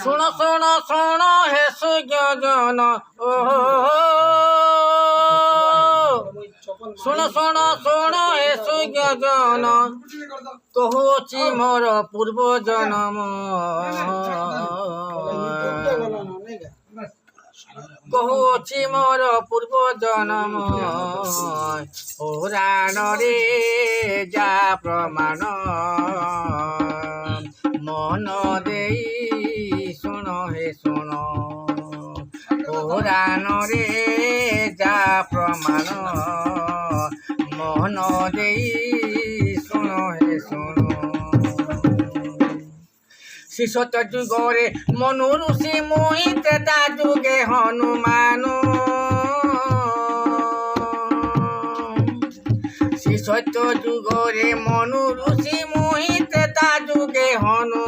শুণ শুণ শুণ হে সুজ্ঞজন ওহো শুণ শুণ শুণ হে সুজ্ঞজন কহুছি মোর পূর্ব জন্ম কহুছি মোর পূর্ব জন্ম পুরাণরে যা প্রমাণ মন দেই শুণ হে শুণ পুরাণরে যা প্রমাণ মন দেই শুণ হে শুণ শিশত যুগরে মনু ঋষি মুই ত্রেতা যুগে হনুমান শিশত যুগরে মনু ঋষি মুই ত্রেতা যুগে হনুমান